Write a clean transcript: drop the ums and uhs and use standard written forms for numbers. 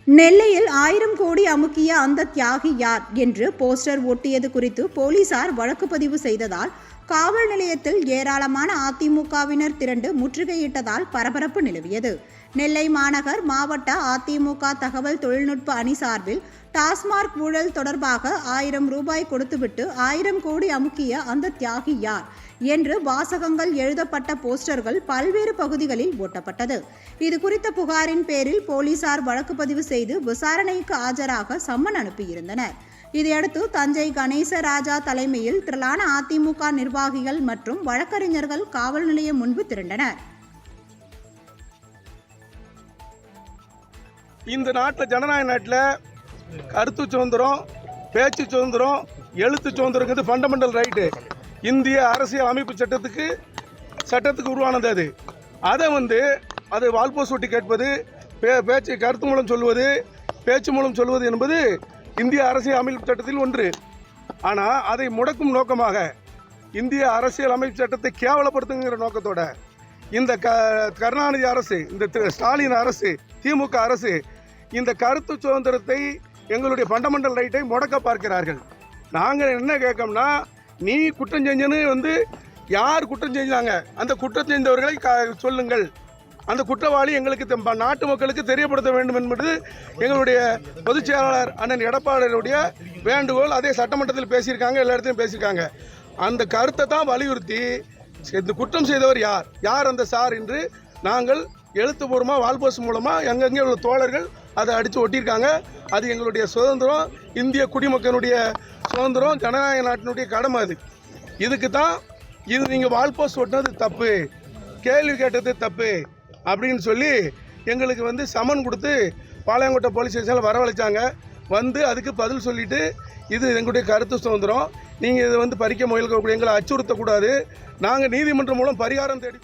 நெல்லையில் 1000 கோடி அமுக்கிய அந்த தியாகி யார் என்று போஸ்டர் ஒட்டியது குறித்து போலீசார் வழக்கு பதிவு செய்ததால் காவல் நிலையத்தில் ஏராளமான அதிமுகவினர் திரண்டு முற்றுகையிட்டதால் பரபரப்பு நிலவியது. நெல்லை மாநகர் மாவட்ட அதிமுக தகவல் தொழில்நுட்ப அணி சார்பில் டாஸ்மாக் ஊழல் தொடர்பாக 1000 ரூபாய் கொடுத்துவிட்டு 1000 கோடி அமுக்கிய அந்த தியாகி யார் என்று வாசகங்கள் எழுதப்பட்ட போஸ்டர்கள் பல்வேறு பகுதிகளில் ஓட்டப்பட்டது. இது குறித்த புகாரின் பேரில் போலீசார் வழக்கு பதிவு செய்து விசாரணைக்கு ஆஜராக சம்மன் அனுப்பியிருந்தனர். இதையடுத்து தஞ்சை கணேசராஜா தலைமையில் திரளான அதிமுக நிர்வாகிகள் மற்றும் வழக்கறிஞர்கள் காவல் நிலையம் முன்பு திரண்டனர். இந்த நாட்டில் ஜனநாயக நாட்டில் கருத்து சுதந்திரம், பேச்சு சுதந்திரம், எழுத்து சுதந்திரங்கிறது ஃபண்டமெண்டல் ரைட்டு. இந்திய அரசியல் அமைப்பு சட்டத்துக்கு உருவானது. அதை அது வால்போஸ் ஒட்டி கேட்பது, பேச்சு கருத்து மூலம் சொல்வது, பேச்சு மூலம் சொல்வது என்பது இந்திய அரசியல் அமைப்பு சட்டத்தில் ஒன்று. ஆனால் அதை முடக்கும் நோக்கமாக இந்திய அரசியல் அமைப்பு சட்டத்தை கேவலப்படுத்துங்கிற நோக்கத்தோட இந்த கருணாநிதி அரசு, இந்த ஸ்டாலின் அரசு, திமுக அரசு இந்த கருத்து சுதந்திரத்தை, எங்களுடைய ஃபண்டமெண்டல் ரைட்டை முடக்க பார்க்கிறார்கள். நாங்கள் என்ன கேட்கோம்னா, நீ குற்றம் செஞ்சன்னு யார் குற்றம் செஞ்சாங்க, அந்த குற்றம் செஞ்சவர்களை சொல்லுங்கள். அந்த குற்றவாளி எங்களுக்கு நாட்டு மக்களுக்கு தெரியப்படுத்த வேண்டும் என்பது எங்களுடைய பொதுச் செயலாளர் அண்ணன் எடப்பாடியுடைய வேண்டுகோள். அதே சட்டமன்றத்தில் பேசியிருக்காங்க, எல்லா இடத்துலையும் பேசியிருக்காங்க. அந்த கருத்தை தான் வலியுறுத்தி இந்த குற்றம் செய்தவர் யார் அந்த சார் என்று நாங்கள் எழுத்துப்பூர்வமாக வால்போஸ் மூலமாக எங்கெங்கே உள்ள தோழர்கள் அதை அடித்து ஒட்டியிருக்காங்க. அது எங்களுடைய சுதந்திரம், இந்திய குடிமக்களுடைய சுதந்திரம், ஜனநாயக நாட்டினுடைய கடமை. இதுக்கு தான் இது நீங்கள் வால்போஸ் ஒட்டினது தப்பு, கேள்வி கேட்டது தப்பு அப்படின்னு சொல்லி எங்களுக்கு சமன் கொடுத்து பாளையங்கோட்டை போலீஸ் ஸ்டேஷனில் வரவழைச்சாங்க. அதுக்கு பதில் சொல்லிவிட்டு, இது எங்களுடைய கருத்து சுதந்திரம், நீங்கள் இதை பறிக்க முயல்கக்கூடிய எங்களை அச்சுறுத்தக்கூடாது, நாங்கள் நீதிமன்றம் மூலம் பரிகாரம் தேடி